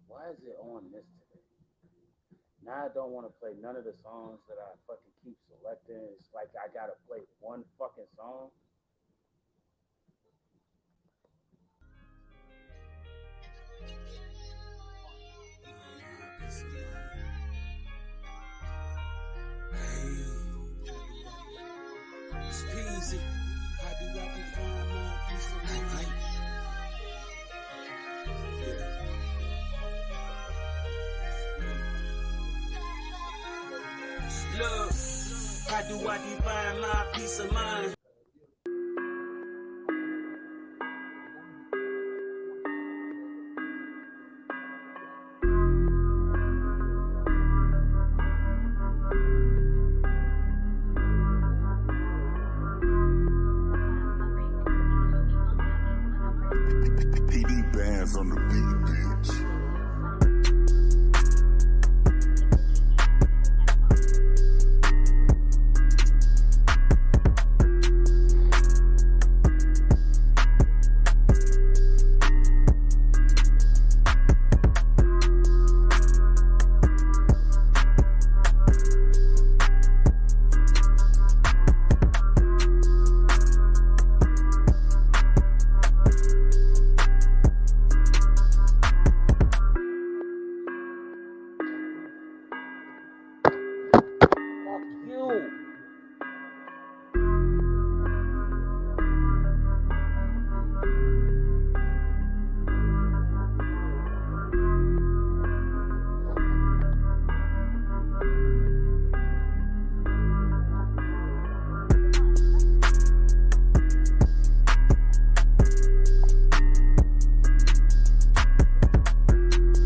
Why is it on this today? Now I don't want to play none of the songs that I fucking keep selecting. It's like I gotta play one fucking song. Hey, it's Peazy. How do I define my peace of mind? Look, how do I define my peace of mind? PD bands on the beat, bitch. Fuck you.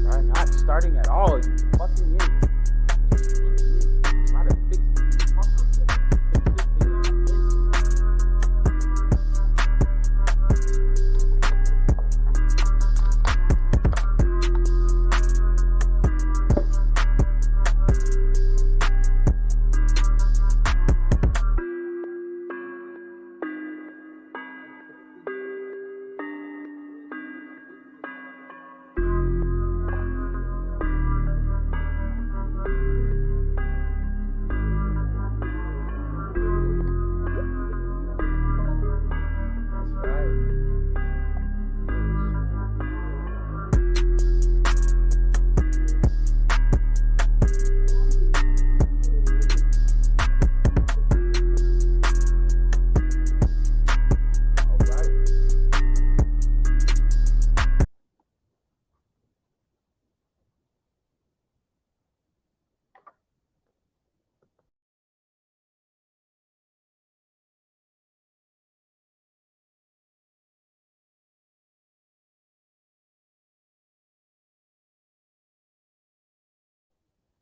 Try not starting at all, you fucking idiot. Try to fix these fuckers that keep existing in our business. That's right. All right.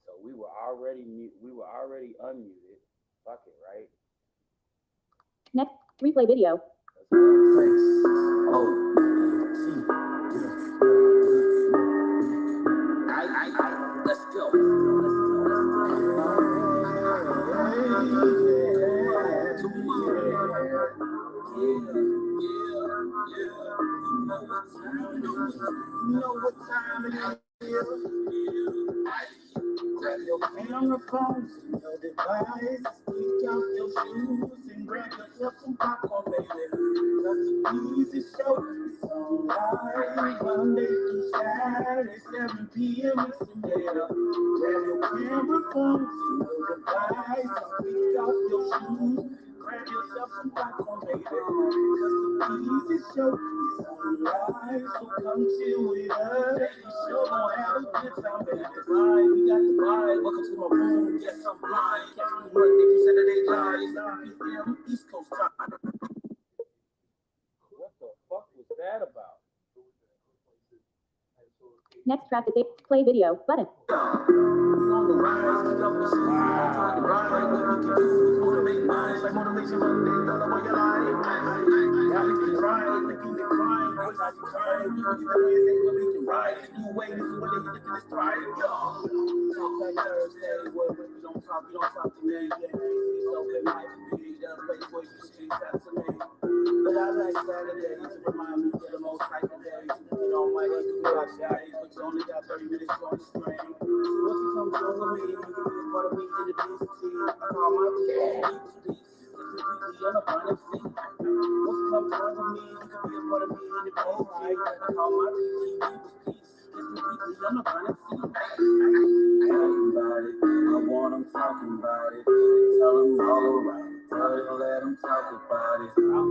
So we were already unmuted. Fuck it, right? Next, replay video. Let's go. Let's go. You know what time it is. Grab your camera phones and your device. Kick off your shoes and grab yourself some popcorn, baby. Cause the Peazy Show is on live Monday through Saturday, 7 p.m. Eastern. Yeah. Grab your camera phones and your device. Kick off your shoes. Grab yourself some popcorn, baby. Cause the Peazy Show is on live. So come chill with us. The show gon' have a good time, baby. Right, we got the vibe. Welcome to my room. Yes, I'm blind. Catch me Monday through Saturday live. 7 p.m. East Coast time. What the fuck was that about? Next track is a play video button. On the rise, keep up the shit. On the ride, what we can do is motivate minds. Like motivation Monday, all over your life. Now we can ride, we can get crying. Boys, I can cry. We can get the Wednesday, but we can ride. New way, this is what they look at this pride. Talk like Thursday, what we don't talk today. Yeah, it's open mic, we the place where you see Saturday. But I like Saturdays to remind me of the most hyper days. You don't like us to be outside, but you only got 30 minutes on the string. So what you come join with me, you can be a part of me in the DCT. I call my people, weekly on a fun MC. What's come join with me, you can be a part of me in the DCT. I call my people, weekly on a fun MC. Talking about it, I want them talking about it. Tell them all around, tell them let them talk about it. I'm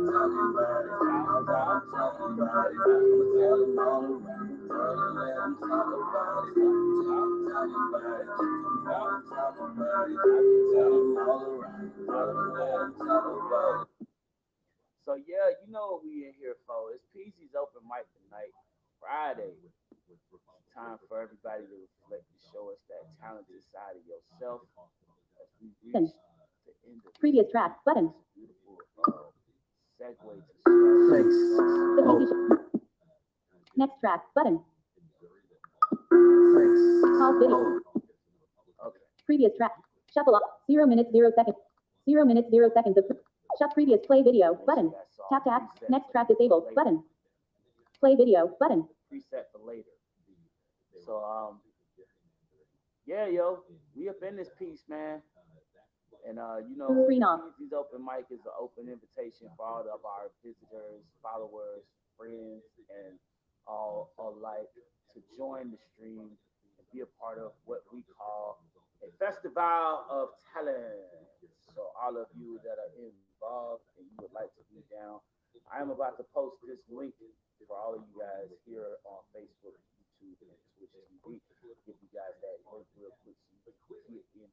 talking about it, I'm talking about it. I'ma tell them all around, tell them let them talk about it. I'm talking about it, I'm talking about it. I can tell them all around, tell them let them talk about it. So yeah, you know what we in here for. It's Peazy's open mic tonight, Friday. Time for everybody to reflect and show us that talented side of yourself as we reach the end of Previous track button. beautiful segue to start. The Peazy Show. Next track button. Pause video. Okay. Previous track. Shuffle up. 0 minutes 0 seconds. 0 minutes 0 seconds of shut previous play video button. Tap tap. Next track disabled button. Play video button. Preset for later. So yeah, yo, we up in this piece, man. And you know, Screen off. Peazy's open mic is an open invitation for all of our visitors, followers, friends, and all alike to join the stream and be a part of what we call a festival of talent. So all of you that are involved and you would like to be down, I am about to post this link for all of you guys here on Facebook, YouTube, and Twitch TV. Give you guys that link real quick so you can get in the stream.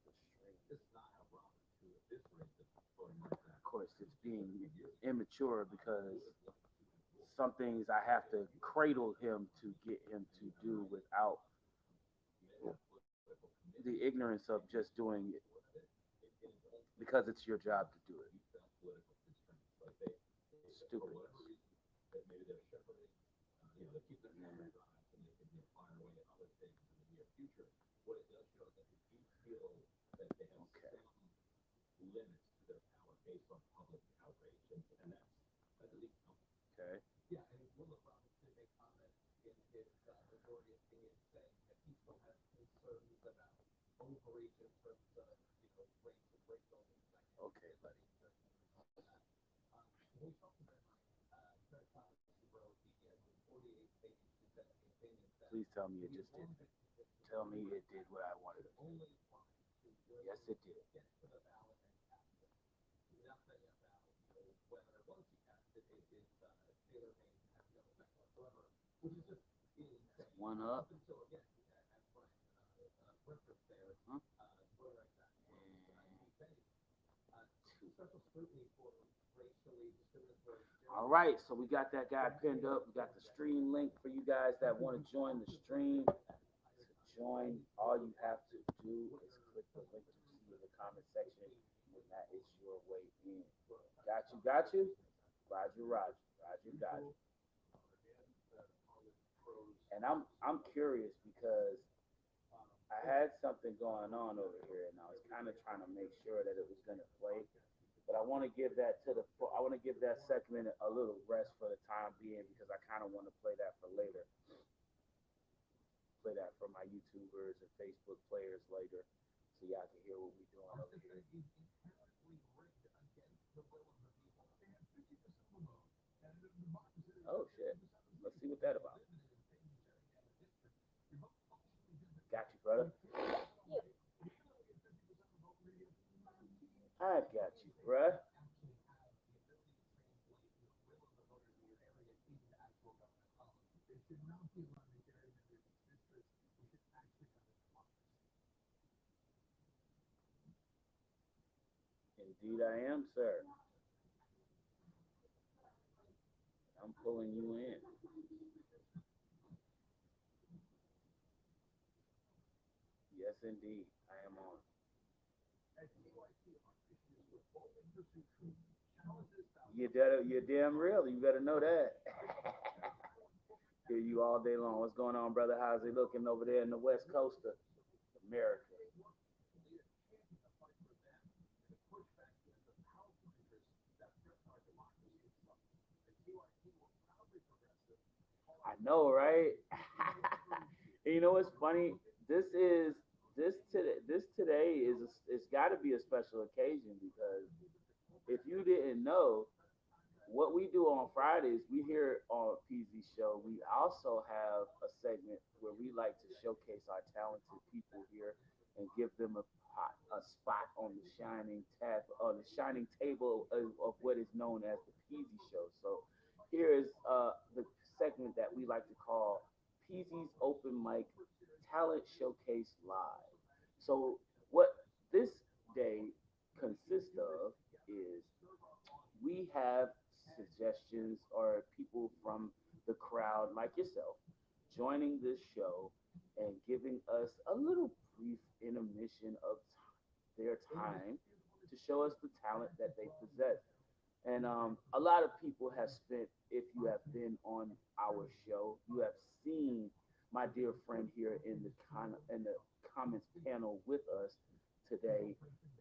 Of course, it's being immature because some things I have to cradle him to get him to do without the ignorance of just doing it because it's your job to do it. Stupid. Okay. Okay. Okay, buddy. Please tell me it just did. Tell me it did what I wanted it to. Yes, it did. One up. Huh? All right, so we got that guy pinned up. We got the stream link for you guys that want to join the stream. To join, all you have to do is click the link you see in the comment section, and that is your way in. Got you, got you? Roger, Roger, Roger, got you. And I'm curious because I had something going on over here, and I was kind of trying to make sure that it was going to play. But I want to give that to the I want to give that segment a little rest for the time being because I kind of want to play that for later. play that for my YouTubers and Facebook players later, so y'all can hear what we're doing over here. Oh shit. Let's see what that about. Got you, brother. I got you, bruh. Indeed, I am, sir. I'm pulling you in. Yes, indeed, I am on. You're damn real. You better know that. Hear you all day long. What's going on, brother? How's it looking over there in the West Coast of America? I know, right? And you know what's funny? This is this today is it's got to be a special occasion because if you didn't know, what we do on Fridays, we here on Peazy Show, we also have a segment where we like to showcase our talented people here and give them a spot on the shining table of what is known as the Peazy Show. So here is the segment that we like to call Peasy's Open Mic Talent Showcase Live. So what this day consists of is we have suggestions or people from the crowd like yourself joining this show and giving us a little brief intermission of their time to show us the talent that they possess. And a lot of people have spent, if you have been on our show, you have seen my dear friend here in the comments panel with us today,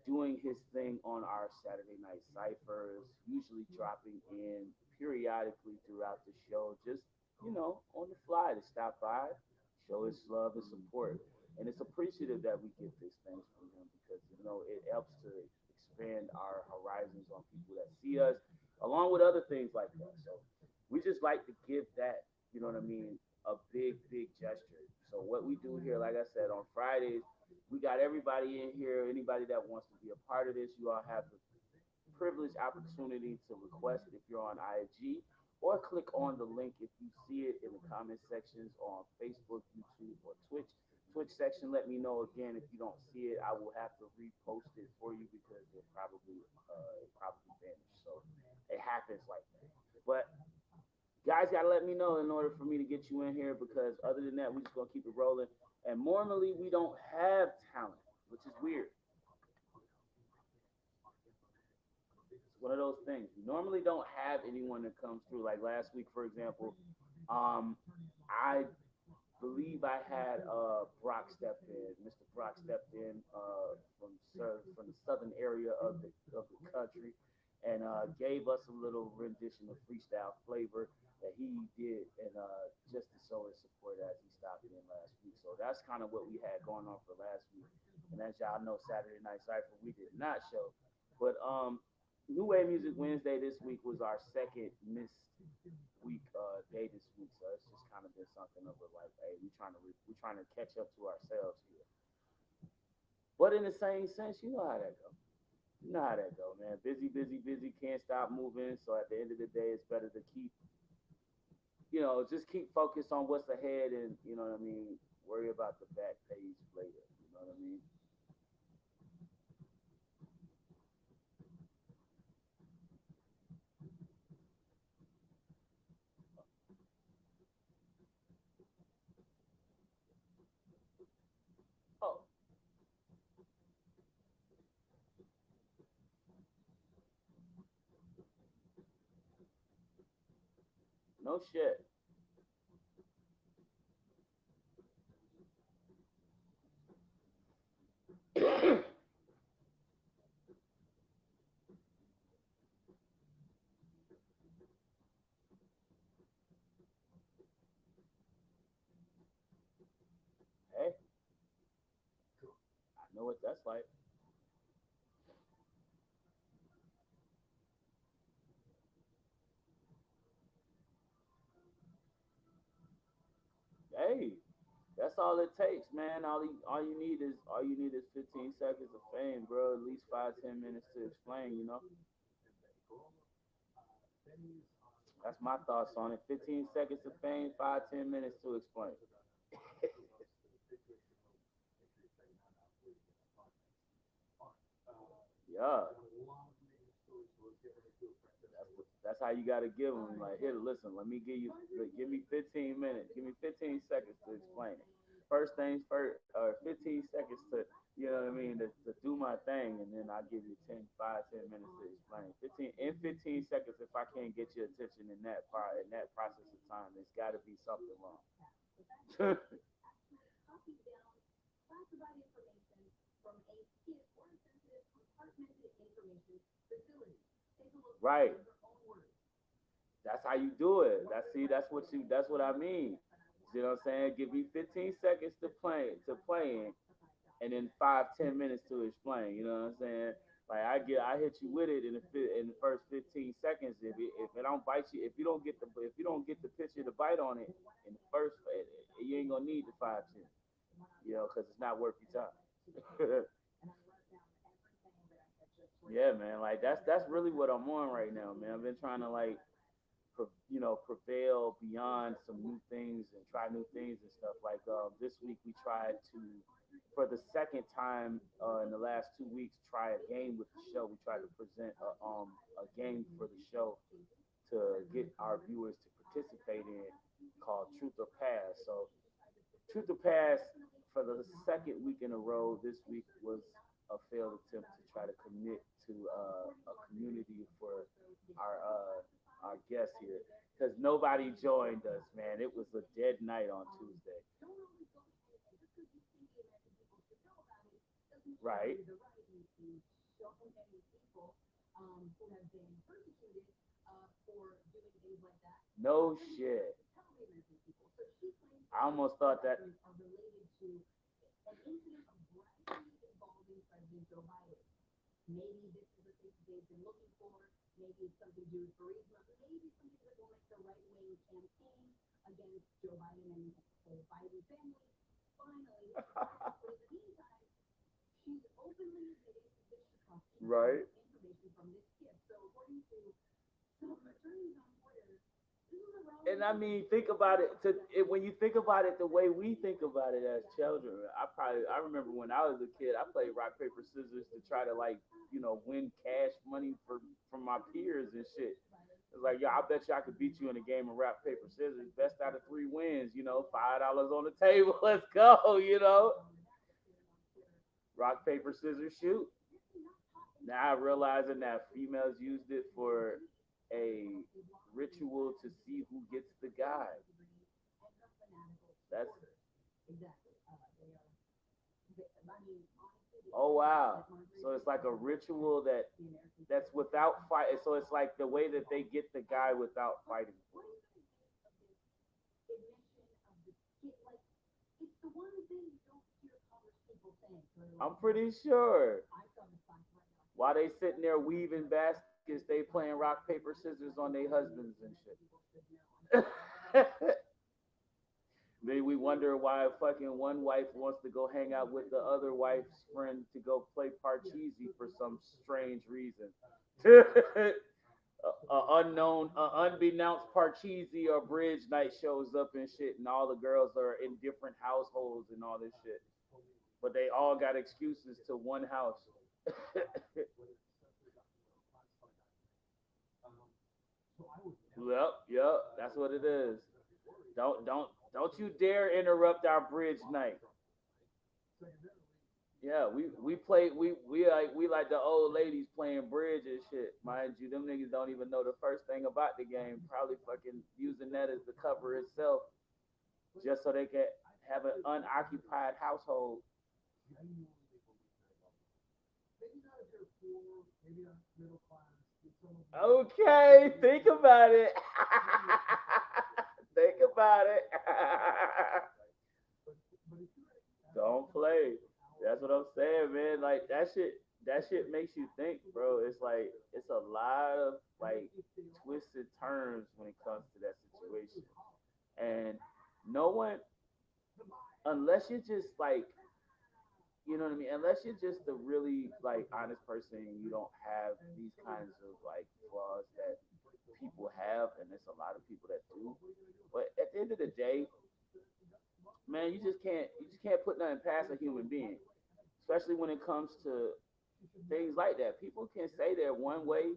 doing his thing on our Saturday night ciphers, usually dropping in periodically throughout the show, just on the fly to stop by, show his love and support. And it's appreciative that we get these things from him because it helps to expand our horizons on people that see us, along with other things like that. So we just like to give that, you know what I mean, a big, big gesture. So what we do here, like I said, on Fridays, we got everybody in here. Anybody that wants to be a part of this, you all have the privileged opportunity to request if you're on IG or click on the link if you see it in the comment sections on Facebook, YouTube, or Twitch. Twitch section, let me know again if you don't see it. I will have to repost it for you because it probably vanished. So it happens like that. But guys gotta let me know in order for me to get you in here because other than that, we just gonna keep it rolling. And normally we don't have talent, which is weird. It's one of those things. We normally don't have anyone that comes through. Like last week, for example, I believe I had Brock stepped in. Mr. Brock stepped in from the southern area of the country and gave us a little rendition of freestyle flavor that he did and just to show his support as he stopped in last week. So that's kind of what we had going on for last week. And as y'all know, Saturday Night Cypher we did not show, but New Wave Music Wednesday this week was our second missed week day this week, so it's just kind of been something of a like, hey, we're trying to catch up to ourselves here. But in the same sense, you know how that go. You know how that go, man. Busy, busy, busy. Can't stop moving. So at the end of the day, it's better to just keep focused on what's ahead, and you know what I mean. Worry about the back page later. You know what I mean. Oh, no shit. Know what that's like. Hey, that's all it takes, man. All you need is 15 seconds of fame, bro. At least 5 10 minutes to explain. That's my thoughts on it. 15 seconds of fame, 5 10 minutes to explain. Yeah, that's how you gotta give them. Like, here, listen, give me 15 minutes, give me 15 seconds to explain it. First things first, or 15 seconds to, to do my thing, and then I'll give you 10 minutes to explain. 15 seconds. If I can't get your attention in that process of time, there's got to be something wrong. Right. That's how you do it. That's what I mean. You know what I'm saying? Give me 15 seconds to play in, and then 5 10 minutes to explain. You know what I'm saying? Like I hit you with it in the first 15 seconds. If it don't bite you, if you don't get the picture to bite on it in the first, you ain't gonna need the 5 10. Because it's not worth your time. Yeah, man. Like that's really what I'm on right now, man. I've been trying to like prevail beyond some new things and try new things and stuff. Like this week, we tried to, for the second time in the last 2 weeks, try a game with the show. We tried to present a game for the show to get our viewers to participate in, called Truth or Pass. So Truth or Pass, for the second week in a row, this week was a failed attempt to try to commit to a community for our guests here, because nobody joined us, man. It was a dead night on Tuesday. Right. No shit. I almost thought that. Right. And I mean, think about when you think about it the way we think about it as children. I remember when I was a kid, I played rock paper scissors to try to like win cash money from my peers and shit. It's like, yeah, I bet you I could beat you in a game of rock paper scissors. Best out of three wins, $5 on the table. Let's go. Rock paper scissors shoot. Now realizing that females used it for a ritual to see who gets the guy. That's Oh wow. So it's like a ritual that's without fight. So it's like the way that they get the guy without fighting. I'm pretty sure. While they sitting there weaving baskets, they playing rock paper scissors on their husbands and shit. Maybe we wonder why fucking one wife wants to go hang out with the other wife's friend to go play Parcheesi for some strange reason. Unbeknownst Parcheesi or bridge night shows up and shit, and all the girls are in different households and all this shit. But they all got excuses to one house. Yep, that's what it is. Don't you dare interrupt our bridge night. Yeah, we like the old ladies playing bridge and shit. Mind you, them niggas don't even know the first thing about the game. Probably fucking using that as the cover itself, just so they can have an unoccupied household. Okay, think about it. Think about it. Don't play. That's what I'm saying, man. Like that shit makes you think, bro. It's like it's a lot of like twisted turns when it comes to that situation, and no one, unless you're just like, you know what I mean, unless you're just a really like honest person and you don't have these kinds of like flaws that people have, and there's a lot of people that do. But at the end of the day, man, you just can't put nothing past a human being, especially when it comes to things like that. People can say they're one way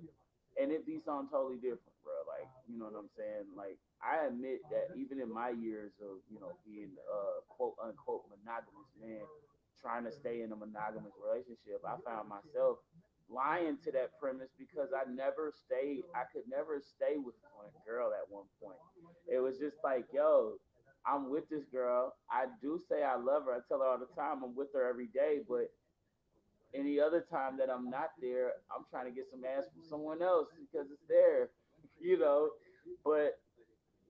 and it be something totally different, bro. Like, you know what I'm saying? Like, I admit that even in my years of, being quote unquote monogamous man, trying to stay in a monogamous relationship, I found myself lying to that premise because I could never stay with one girl at one point. It was just like, yo, I'm with this girl. I do say I love her. I tell her all the time I'm with her every day, but any other time that I'm not there, I'm trying to get some ass from someone else because it's there, you know. But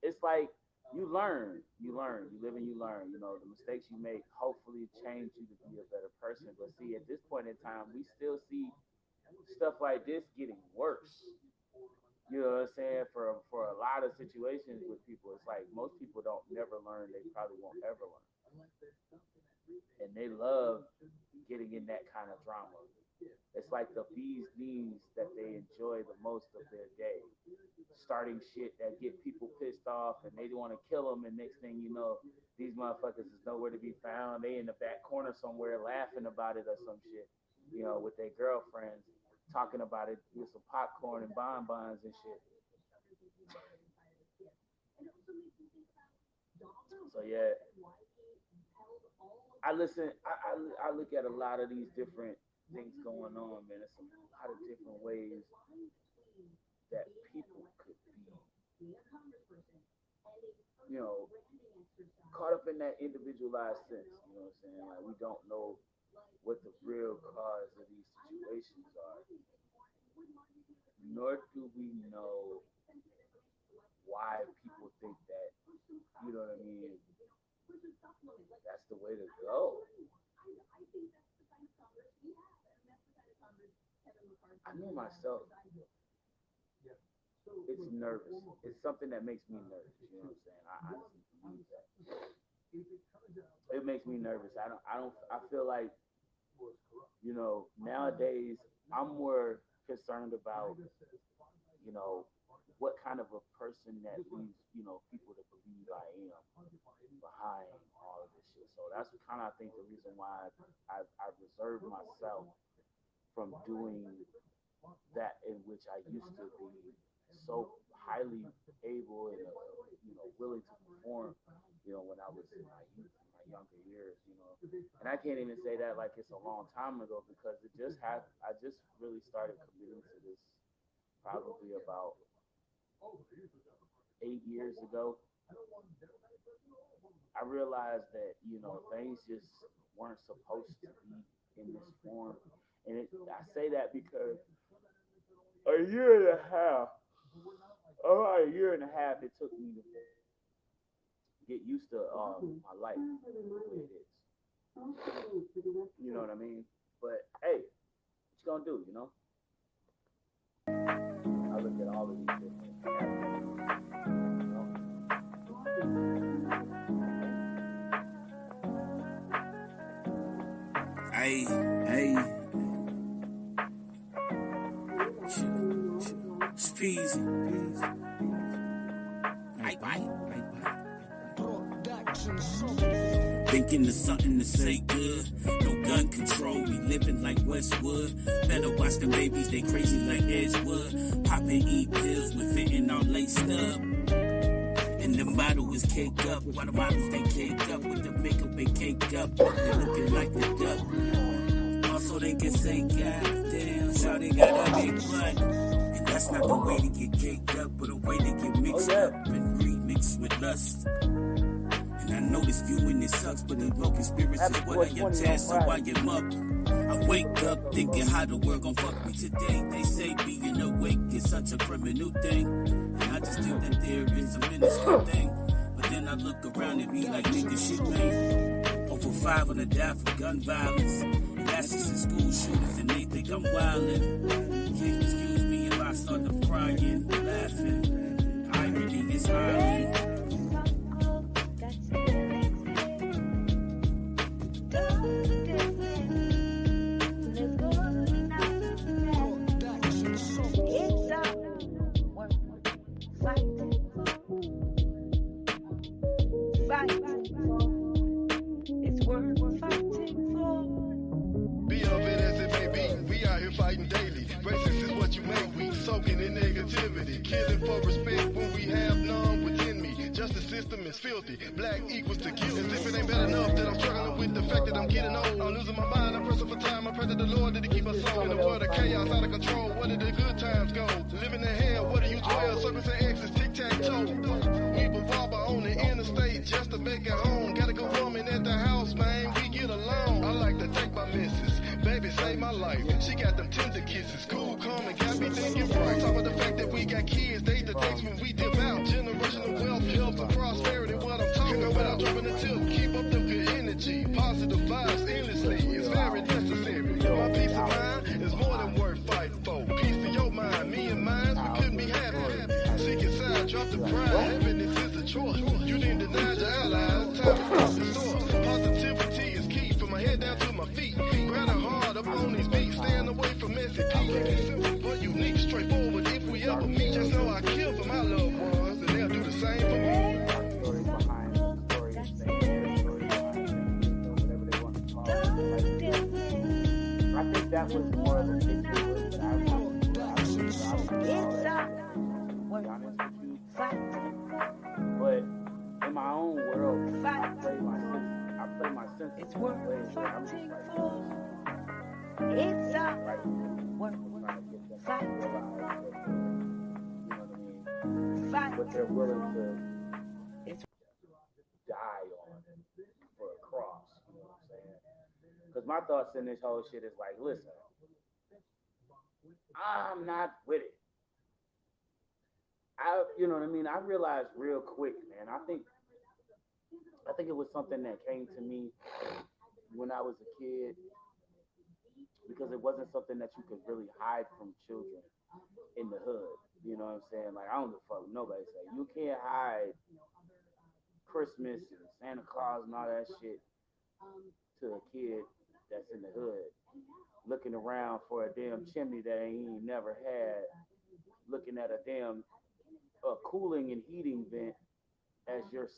it's like you live and you learn. You know, the mistakes you make hopefully change you to be a better person. But see, at this point in time, we still see stuff like this getting worse. You know what I'm saying? For a lot of situations with people, it's like most people don't never learn. They probably won't ever learn, and they love getting in that kind of drama. It's like the bee's knees that they enjoy the most of their day. Starting shit that get people pissed off and they want to kill them, and next thing you know, these motherfuckers is nowhere to be found. They in the back corner somewhere laughing about it or some shit, with their girlfriends talking about it with some popcorn and bonbons and shit. So yeah, I listen. I look at a lot of these different things going on, man. It's a lot of different ways that people could be, you know, caught up in that individualized sense. You know what I'm saying? Like we don't know what the real cause of these situations are, nor do we know why people think that. You know what I mean? That's the way to go. I know myself. It's nervous. It's something that makes me nervous. You know what I'm saying? I honestly believe that. It makes me nervous. I feel like, nowadays I'm more concerned about, you know, what kind of a person that leads, people to believe I am behind all of this shit. So that's kind of, I think, the reason why I've reserved myself from doing that in which I used to be so highly able and willing to perform. When I was in my youth, in my younger years. And I can't even say that like it's a long time ago because I just really started committing to this probably about 8 years ago. I realized that things just weren't supposed to be in this form, and I say that because a year and a half, about a year and a half, it took me to get used to my life the way it is. You know what I mean? But hey, what you gonna do? I look at all of these different aspects. Hey, it's Peazy. Thinking of something to say good. No gun control, we living like Westwood. Better watch the babies, they crazy like Edgewood. Pop and eat pills with fitting all laced up. And the bottle is caked up. While the bottles they caked up with the makeup they caked up. They looking like the duck. Also they can say, God damn, shawty got a big butt. And that's not the way to get caked up, but a way to get mixed up and remixed with lust. And I know this viewing it sucks, but the broken spirits is what I am tasked, so I am up. I wake up thinking how the world gon' fuck me today. They say being awake is such a criminal thing, and I just think that there is a minuscule thing. But then I look around and be like, nigga, shit, man. Over put 5 on the die for gun violence. And that's just in school shootings, and they think I'm wildin'. Can't excuse me if I start to crying, laughing. Irony is smiling. Killing for respect when we have none within me. Justice system is filthy. Black equals to guilt. As if it ain't bad enough that I'm struggling with the fact that I'm getting old. I'm losing my mind. I'm pressing for time. I pray to the Lord that He keep us soul in a world of chaos, out of control. Where did the good times go? Living in hell. What are you 12? Circles and X's, tic tac toe. We revolve on the interstate just to make it home. Got a good woman at the house, man. We get along. I like to take my missus. Baby saved my life. She got them tender kisses. Cool, calm, and got me thinking bright. Talk about the fact that we got kids. They the days when we dip out. Generational wealth, health, and prosperity. What I'm talking about without dropping the tip. Keep up them good energy. Positive vibes endlessly. It's very necessary. My peace of mind is more than worth fighting for. Peace to your mind. Me and mine, we couldn't be happier. Seek inside, drop the pride. Happiness is a choice. You didn't deny your allies. Time to stop the source. Positivity is key. From my head down to my feet. Grinding hard up on these beats. Staying away from messy people. It's simple but unique. Straightforward if we ever meet. Just know I kill for my loved ones. And they'll do the same for me. Stories behind it, stories saying stories behind it, whatever they want to call it. I think that was more of a picture that I was but in my own world, I play my sense. It's worth fighting for. It's up. Fight. You know what I mean? Fight. But they're willing to die on for a cross. You know what I'm saying? Because my thoughts in this whole shit is like, listen, I'm not with it. You know what I mean? I realized real quick, man. I think it was something that came to me when I was a kid because it wasn't something that you could really hide from children in the hood. You know what I'm saying? Like, I don't give a fuck what nobody say. You can't hide Christmas and Santa Claus and all that shit to a kid that's in the hood looking around for a damn chimney that he ain't never had, looking at a damn cooling and heating vent as your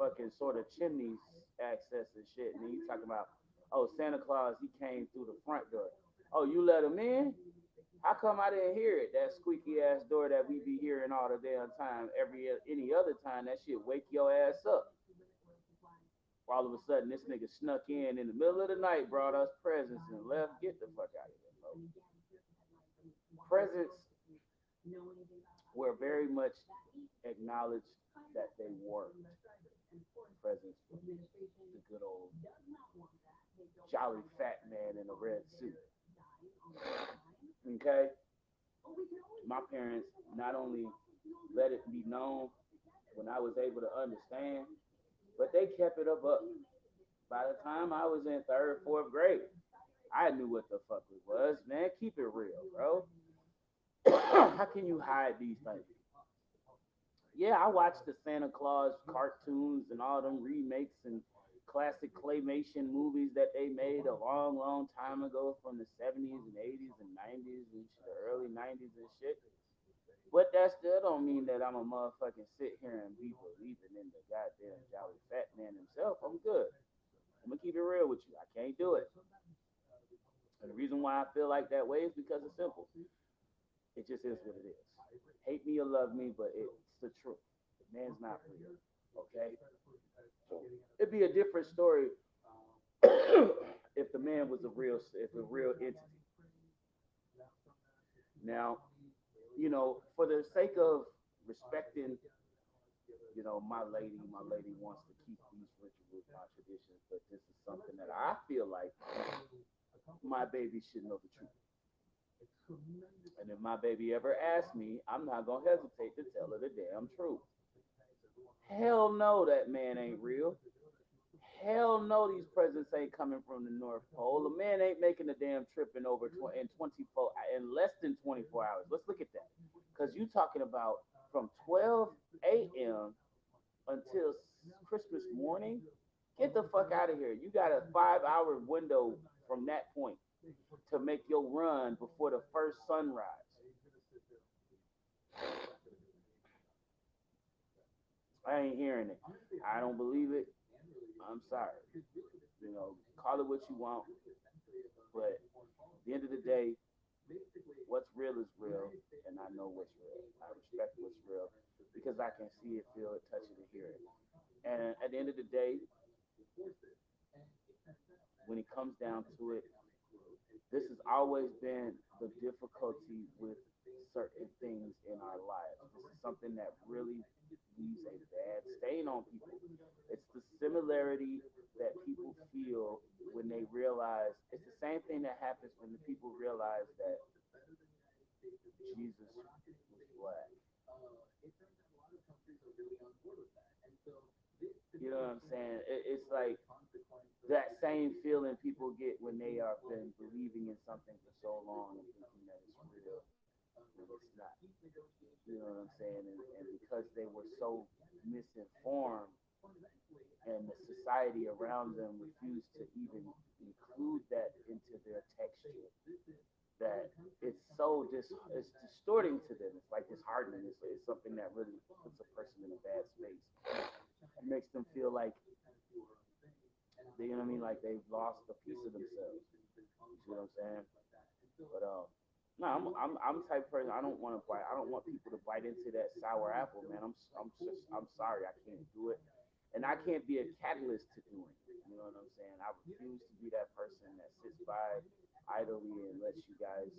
fucking sort of chimneys access and shit. And then you talking about, oh, Santa Claus, he came through the front door. Oh, you let him in? How come I didn't hear it? That squeaky ass door that we be hearing all the damn time. Any other time, that shit wake your ass up. All of a sudden, this nigga snuck in the middle of the night, brought us presents and left. Get the fuck out of here, bro. Presents were very much acknowledged that they worked. Presents were the good old jolly fat man in a red suit. Okay? My parents not only let it be known when I was able to understand, but they kept it up. By the time I was in 3rd, 4th grade, I knew what the fuck it was, man. Keep it real, bro. How can you hide these things? Yeah, I watched the Santa Claus cartoons and all them remakes and classic claymation movies that they made a long, long time ago from the 70s and 80s and 90s and shit, the early 90s and shit. But that still don't mean that I'm a motherfucking sit here and be believing in the goddamn jolly fat man himself. I'm good. I'm gonna keep it real with you. I can't do it. And the reason why I feel like that way is because it's simple. It just is what it is. Hate me or love me, but it's the truth. The man's not real. Okay? So it'd be a different story if the man was a real entity. Now, for the sake of respecting, my lady wants to keep these rituals, my traditions, but this is something that I feel like my baby should know the truth. And if my baby ever asks me, I'm not gonna hesitate to tell her the damn truth. Hell no, that man ain't real. Hell no, these presidents ain't coming from the North Pole. A man ain't making a damn trip in in 24 in less than 24 hours. Let's look at that, because you talking about from 12 a.m. until Christmas morning. Get the fuck out of here. You got a 5 hour window from that point to make your run before the first sunrise. I ain't hearing it. I don't believe it. I'm sorry. Call it what you want, but at the end of the day, what's real is real, and I know what's real. I respect what's real because I can see it, feel it, touch it, and hear it. And at the end of the day, when it comes down to it, this has always been the difficulty with certain things in our lives. This is something that really leaves a bad stain on people. It's the similarity that people feel when they realize it's the same thing that happens when the people realize that Jesus was black. You know what I'm saying? It's like that same feeling people get when they have been believing in something for so long and thinking that it's real when it's not. You know what I'm saying? And because they were so misinformed and the society around them refused to even include that into their texture, that it's distorting to them. It's like disheartening. It's something that really puts a person in a bad space. It makes them feel like, you know what I mean, like they've lost a piece of themselves. You see what I'm saying? But no, I'm the type of person I don't want to bite. I don't want people to bite into that sour apple, man. I'm sorry, I can't do it, and I can't be a catalyst to doing it. You know what I'm saying? I refuse to be that person that sits by idly and lets you guys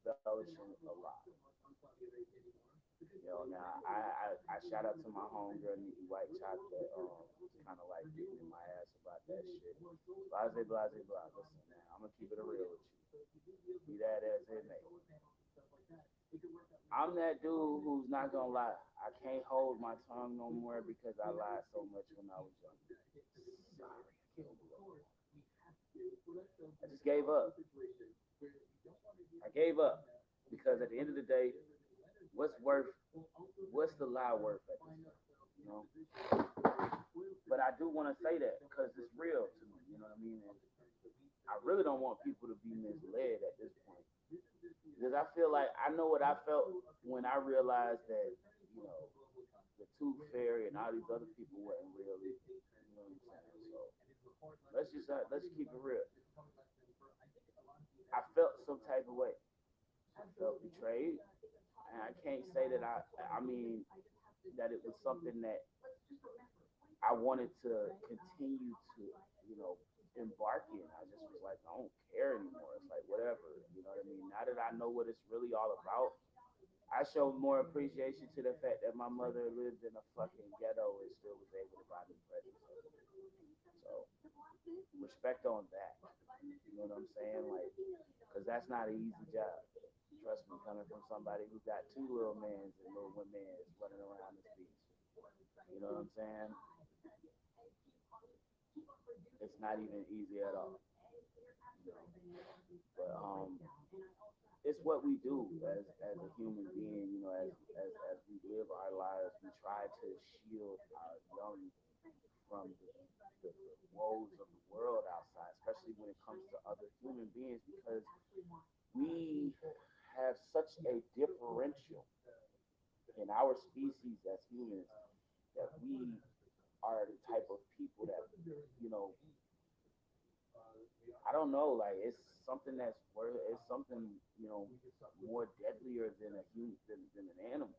embellish a lot. Now I shout out to my homegirl Nikki White Chocolate. Was kind of like getting in my ass about that shit. Blase, blase, blah. Listen, man, I'm gonna keep it real with you. Be that as it may. I'm that dude who's not gonna lie. I can't hold my tongue no more because I lied so much when I was young. Sorry, I can't do it. I just gave up. I gave up because at the end of the day, what's worth? What's the lie worth at this point? You know. But I do want to say that because it's real to me. You know what I mean? And I really don't want people to be misled at this point because I feel like I know what I felt when I realized that you know the Tooth Fairy and all these other people wasn't real. You know what I'm saying? So let's keep it real. I felt some type of way. I felt betrayed, and I can't say that I mean that it was something that I wanted to continue to, you know, embark in. I just was like, I don't care anymore. It's like whatever, you know what I mean. Now that I know what it's really all about, I show more appreciation to the fact that my mother lived in a fucking ghetto and still was able to buy me presents. So respect on that. You know what I'm saying? Like, because that's not an easy job. Trust me, coming from somebody who got two little mans and little women running around this beach. You know what I'm saying? It's not even easy at all. You know? But it's what we do as a human being. You know, as we live our lives, we try to shield our young from the woes of the world outside, especially when it comes to other human beings, because we have such a differential in our species as humans that we are the type of people that, you know, I don't know, like it's something that's worth, it's something, you know, more deadlier than than an animal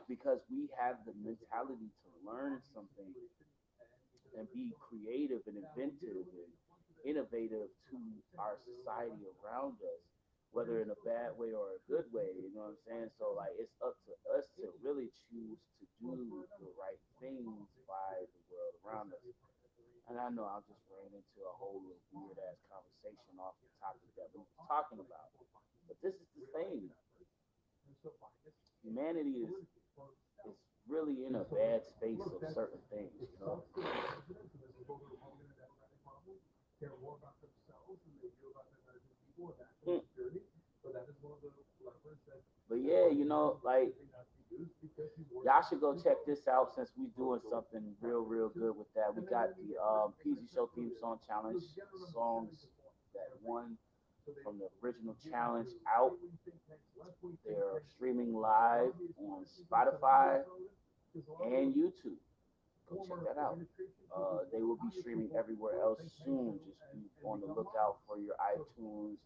because we have the mentality to learn something and be creative and inventive and innovative to our society around us, whether in a bad way or a good way. You know what I'm saying? So like, it's up to us to really choose to do the right things by the world around us. And I know I'm just ran into a whole weird ass conversation off the topic that we were talking about, but this is the thing. Humanity is really in a bad space of certain things, you know. Mm. But yeah, you know, like y'all should go check this out since we doing something real good with that. We got the Peasy Show theme song challenge songs that won from the original challenge out. They're streaming live on Spotify and YouTube. Go check that out. They will be streaming everywhere else soon. Just be on the lookout for your iTunes,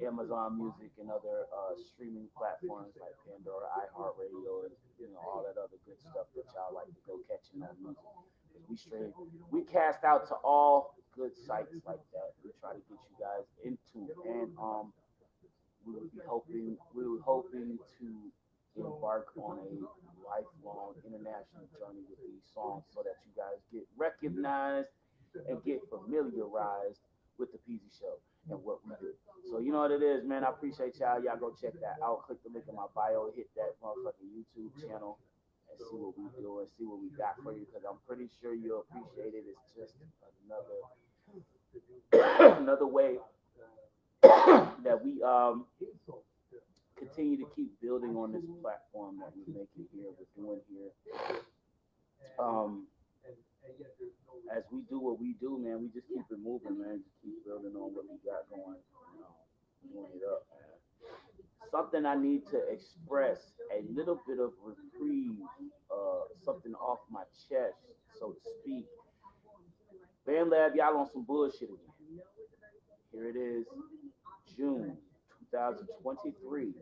Amazon Music, and other streaming platforms like Pandora, iHeartRadio, and all that other good stuff that y'all like to go catching on music. 'Cause we cast out to all good sites like that. We try to get you guys into, and we were hoping to embark on a lifelong international journey with these songs so that you guys get recognized and get familiarized with the Peasy Show and what we do. So you know what it is, man. I appreciate y'all. Y'all go check that out. Click the link in my bio, hit that motherfucking YouTube channel, and see what we do and see what we got for you. Because I'm pretty sure you'll appreciate it. It's just another way that we continue to keep building on this platform that we're making here, we're doing here. Um, as we do what we do, man, we just keep it moving, man. Just keep building on what we got going, doing it up, man. Something I need to express a little bit of reprieve, something off my chest, so to speak. Band Lab, y'all on some bullshit again. Here it is, June 2023,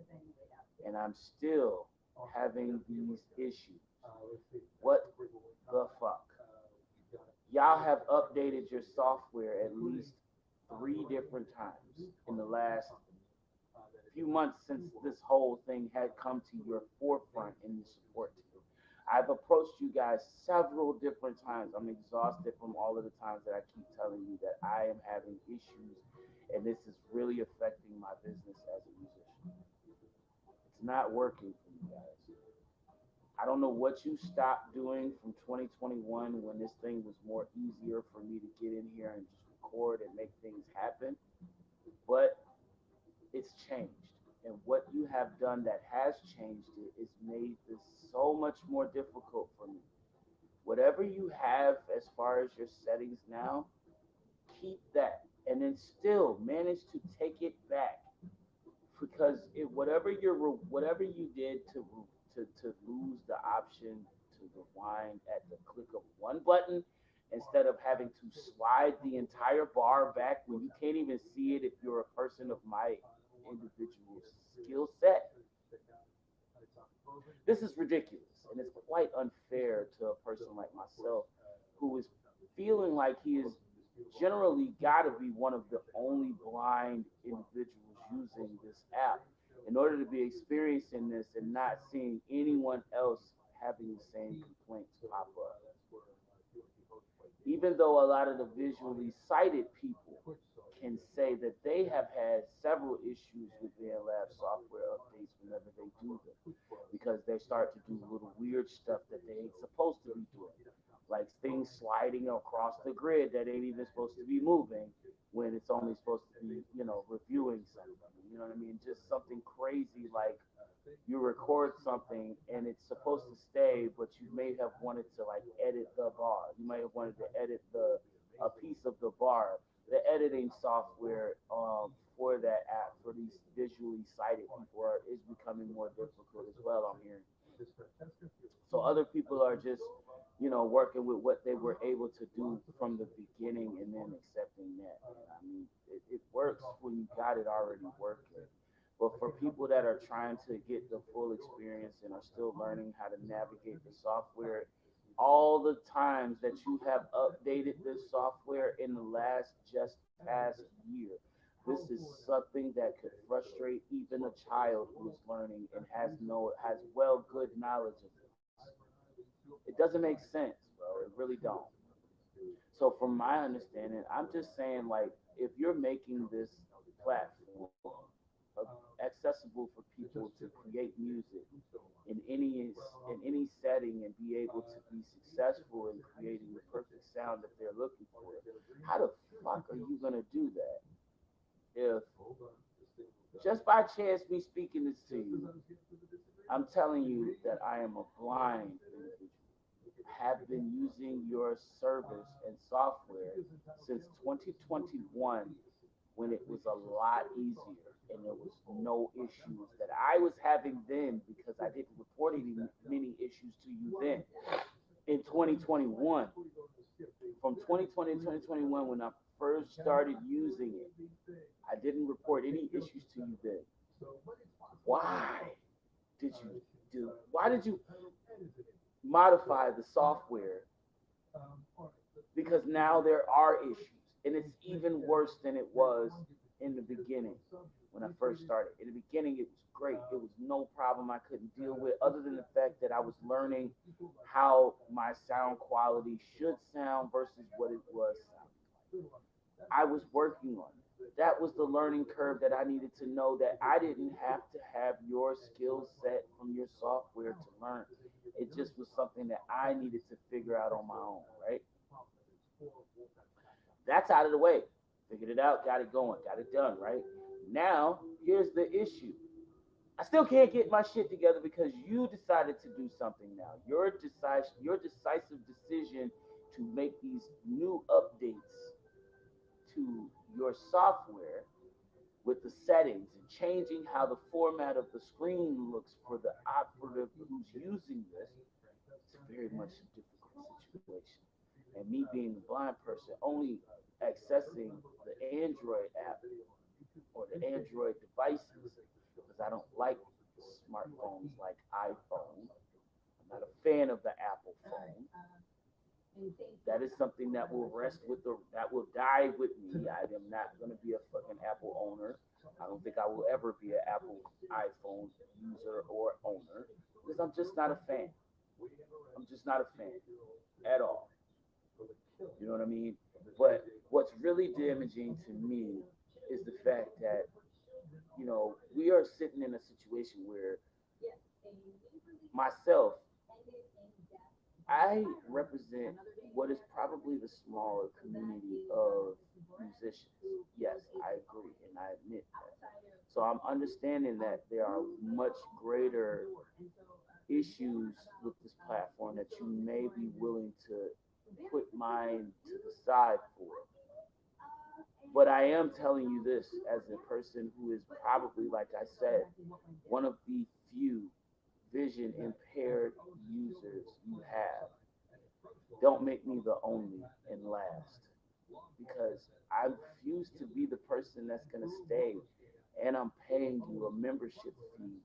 and I'm still having these issues. What the fuck? Y'all have updated your software at least 3 different times in the last few months since this whole thing had come to your forefront in the support team. I've approached you guys several different times. I'm exhausted from all of the times that I keep telling you that I am having issues and this is really affecting my business as a musician. It's not working for you guys. I don't know what you stopped doing from 2021 when this thing was more easier for me to get in here and just record and make things happen, but it's changed. And what you have done that has changed it is made this so much more difficult for me. Whatever you have as far as your settings now, keep that and then still manage to take it back because whatever you did to lose the option to rewind at the click of one button instead of having to slide the entire bar back when you can't even see it if you're a person of my individual skill set. This is ridiculous and it's quite unfair to a person like myself who is feeling like he is generally got to be one of the only blind individuals using this app in order to be experiencing this and not seeing anyone else having the same complaints pop up. Even though a lot of the visually sighted people can say that they have had several issues with their lab software updates whenever they do them because they start to do little weird stuff that they ain't supposed to be doing, like things sliding across the grid that ain't even supposed to be moving when it's only supposed to be, reviewing something. You know what I mean? Just something crazy like you record something and it's supposed to stay, but you may have wanted to like edit the bar. You might have wanted to edit the a piece of the bar. The editing software for that app for these visually sighted people is becoming more difficult as well. I'm hearing. So other people are just, working with what they were able to do from the beginning and then accepting that. I mean, it works when you got it already working. But for people that are trying to get the full experience and are still learning how to navigate the software, all the times that you have updated this software in the last just past year, this is something that could frustrate even a child who is learning and has good knowledge of this. It doesn't make sense, bro. It really don't. So from my understanding, I'm just saying like if you're making this platform a accessible for people to create music in any setting and be able to be successful in creating the perfect sound that they're looking for. How the fuck are you gonna do that if just by chance me speaking this to you, I'm telling you that I am a blind individual, have been using your service and software since 2021 when it was a lot easier and there was no issues that I was having then because I didn't report any many issues to you then. In 2021, from 2020 to 2021, when I first started using it, I didn't report any issues to you then. Why did you why did you modify the software, because now there are issues and it's even worse than it was in the beginning when I first started. In the beginning it was great. It was no problem I couldn't deal with, other than the fact that I was learning how my sound quality should sound versus what it was sounding. I was working on it. That was the learning curve that I needed to know, that I didn't have to have your skill set from your software to learn. It just was something that I needed to figure out on my own, right? That's out of the way. Figured it out, got it going, got it done, right? Now, here's the issue. I still can't get my shit together because you decided to do something now. Your decisive decision to make these new updates to your software with the settings and changing how the format of the screen looks for the operative who's using this, it's very much a difficult situation. And me being a blind person, only accessing the Android app or the Android devices, because I don't like smartphones like iPhone. I'm not a fan of the Apple phone. That is something that will rest with that will die with me. I am not going to be a fucking Apple owner. I don't think I will ever be an Apple iPhone user or owner because I'm just not a fan. I'm just not a fan at all. You know what I mean? But what's really damaging to me is the fact that, we are sitting in a situation where myself, I represent what is probably the smaller community of musicians. Yes, I agree and I admit that. So I'm understanding that there are much greater issues with this platform that you may be willing to put mine to the side for. But I am telling you this as a person who is probably, like I said, one of the few vision impaired users you have. Don't make me the only and last, because I refuse to be the person that's going to stay and I'm paying you a membership fee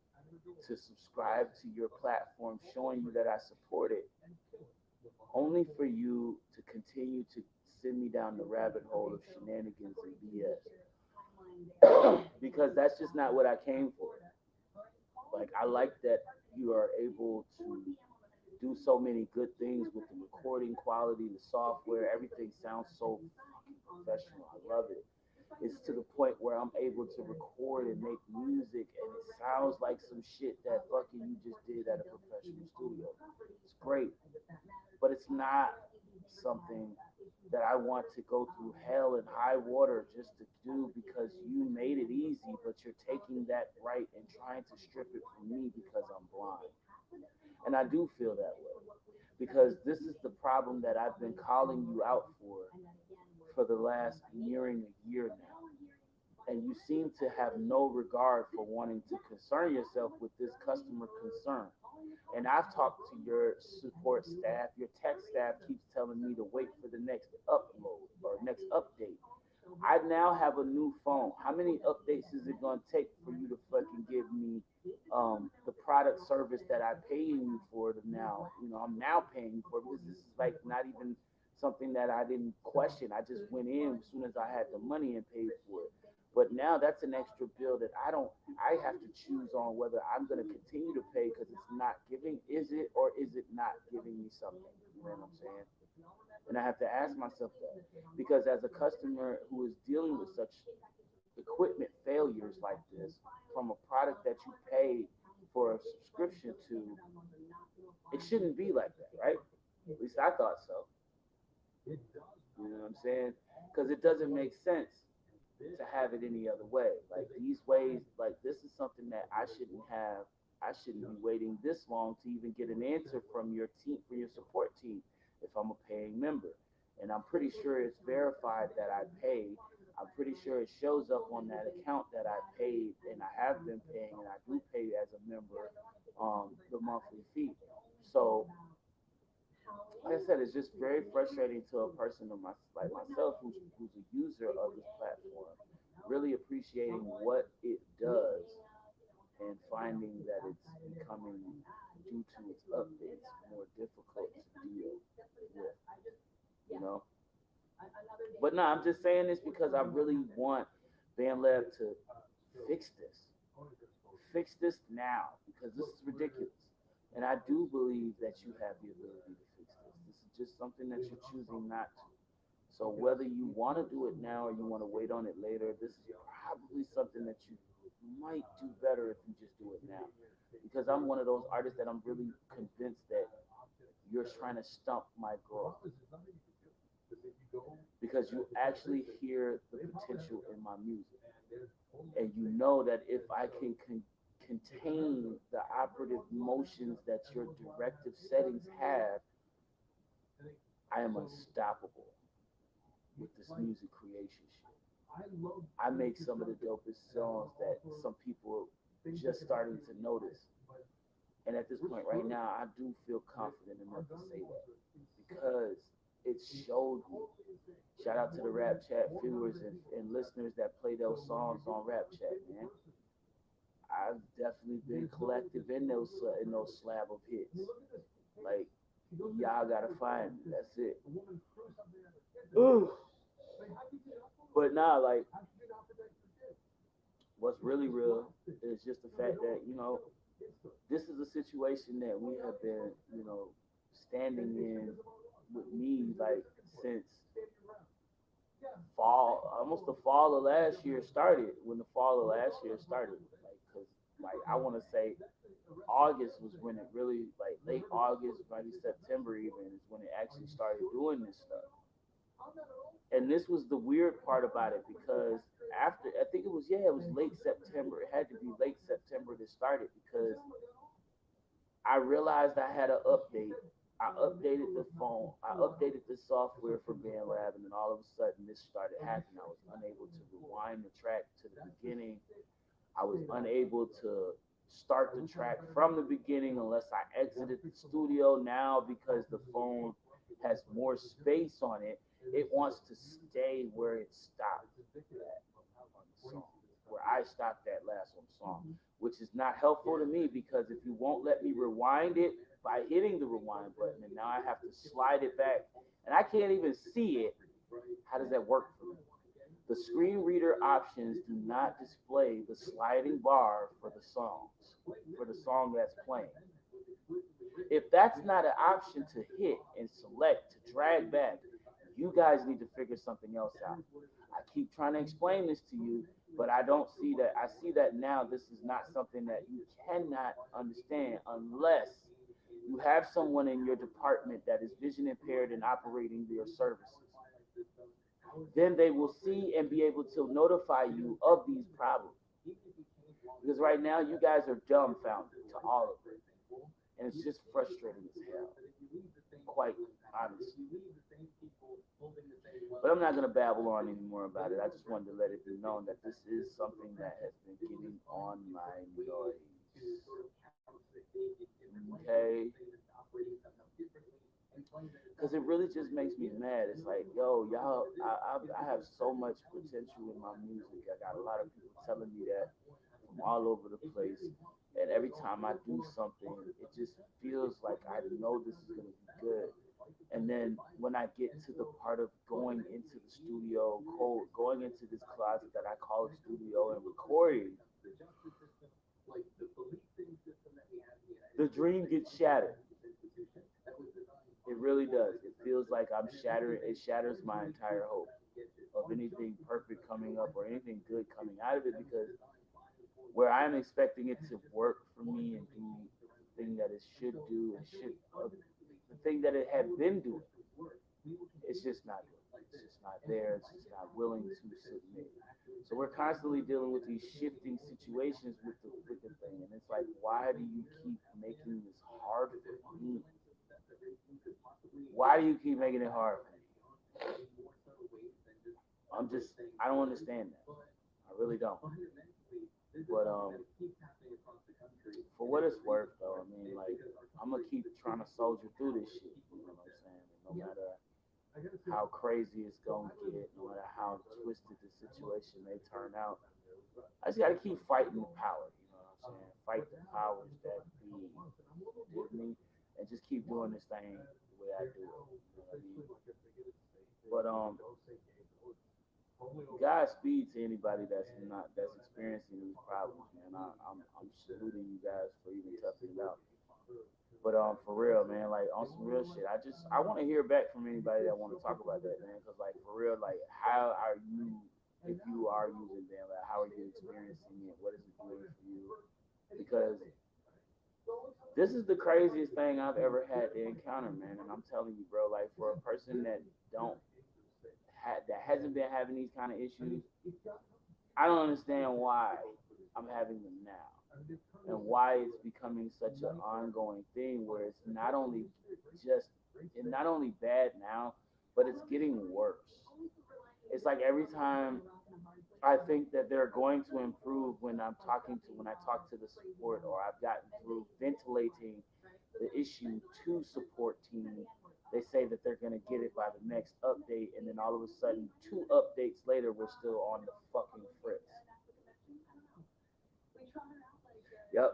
to subscribe to your platform, showing you that I support it, only for you to continue to send me down the rabbit hole of shenanigans and BS. Because that's just not what I came for. Like, I like that you are able to do so many good things with the recording quality, the software, everything sounds so fucking professional. I love it. It's to the point where I'm able to record and make music and it sounds like some shit that fucking you just did at a professional studio. It's great. But it's not something that I want to go through hell and high water just to do because you made it easy, but you're taking that right and trying to strip it from me because I'm blind. And I do feel that way because this is the problem that I've been calling you out for the last nearing a year now. And you seem to have no regard for wanting to concern yourself with this customer concern. And I've talked to your support staff, your tech staff keeps telling me to wait for the next upload or next update. I now have a new phone. How many updates is it going to take for you to fucking give me the product service that I'm paying you for now? I'm now paying you for because this is like not even something that I didn't question. I just went in as soon as I had the money and paid for it. But now that's an extra bill that I have to choose on whether I'm going to continue to pay because it's not giving, is it, or is it not giving me something? You know what I'm saying? And I have to ask myself that because as a customer who is dealing with such equipment failures like this from a product that you pay for a subscription to, it shouldn't be like that, right? At least I thought so. You know what I'm saying? Because it doesn't make sense to have it any other way. Like these ways, like this is something that I shouldn't have. I shouldn't be waiting this long to even get an answer from your team, from your support team, if I'm a paying member. And I'm pretty sure it's verified that I paid. I'm pretty sure it shows up on that account that I paid, and I have been paying, and I do pay as a member the monthly fee. So like I said, it's just very frustrating to a person of like myself who's a user of this platform, really appreciating what it does and finding that it's becoming, due to its updates, more difficult to deal with, you know? But no, I'm just saying this because I really want BandLab to fix this. Fix this now because this is ridiculous. And I do believe that you have the ability to fix this. This is just something that you're choosing not to. So whether you want to do it now or you want to wait on it later, this is probably something that you might do better if you just do it now. Because I'm one of those artists that I'm really convinced that you're trying to stump my growth. Because you actually hear the potential in my music. And you know that if I can contain the operative motions that your directive settings have, I am unstoppable with this music creation shit. I make some of the dopest songs that some people are just starting to notice. And at this point right now, I do feel confident enough to say that because it showed me. Shout out to the Rap Chat viewers and listeners that play those songs on Rap Chat, man. I've definitely been collective in those slab of hits. Like y'all gotta find me. That's it. Ooh. But nah, like what's really real is just the fact that this is a situation that we have been standing in with me like since fall, almost the fall of last year started. When the fall of last year started, like, cause like I want to say August was when it really, like late August, maybe September even, is when it actually started doing this stuff. And this was the weird part about it because after, I think it was, yeah, it was late September. It had to be late September that started because I realized I had an update. I updated the phone. I updated the software for BandLab, and then all of a sudden this started happening. I was unable to rewind the track to the beginning. I was unable to start the track from the beginning unless I exited the studio. Now, because the phone has more space on it, it wants to stay where it stopped on the song, where I stopped that last one song, which is not helpful to me because if you won't let me rewind it by hitting the rewind button, and now I have to slide it back, and I can't even see it, how does that work for me? The screen reader options do not display the sliding bar for the songs, for the song that's playing. If that's not an option to hit and select to drag back, you guys need to figure something else out. I keep trying to explain this to you, but I don't see that. I see that now this is not something that you cannot understand unless you have someone in your department that is vision impaired and operating their services. Then they will see and be able to notify you of these problems. Because right now you guys are dumbfounded to all of it. And it's just frustrating as hell, quite honestly. But I'm not going to babble on anymore about it. I just wanted to let it be known that this is something that has been getting on my noise. Okay? Because it really just makes me mad. It's like, yo, y'all, I have so much potential in my music. I got a lot of people telling me that from all over the place. And every time I do something, it just feels like I know this is going to be good. And then when I get to the part of going into the studio, going into this closet that I call a studio and recording, the dream gets shattered. It really does. It feels like I'm shattering. It shatters my entire hope. of anything perfect coming up or anything good coming out of it because where I'm expecting it to work for me and do the thing that it should do and should the thing that it had been doing, it's just not doing. It's just not there. It's just not willing to submit. So we're constantly dealing with these shifting situations with the thing, and it's like, why do you keep making this hard for me? Why do you keep making it hard for me? I don't understand that. I really don't. But for what it's worth, though, I mean, like, I'm gonna keep trying to soldier through this shit. You know what I'm saying? No matter how crazy it's gonna get, no matter how twisted the situation may turn out, I just gotta keep fighting the power. You know what I'm saying? Fight the powers that be with me, and just keep doing this thing the way I do it. You know what I mean? But Godspeed to anybody that's experiencing these problems, man. I'm saluting you guys for even toughing it out. But for real, man, like on some real shit, I want to hear back from anybody that want to talk about that, man. Cause like for real, like how are you if you are using them? Like how are you experiencing it? What is it doing for you? Because this is the craziest thing I've ever had to encounter, man. And I'm telling you, bro, like for a person that don't that hasn't been having these kind of issues, I don't understand why I'm having them now. And why it's becoming such an ongoing thing where just it's not only bad now, but it's getting worse. It's like every time I think that they're going to improve when I talk to the support or I've gotten through ventilating the issue to support team, they say that they're gonna get it by the next update, and then all of a sudden, 2 updates later, we're still on the fucking fritz. Yep.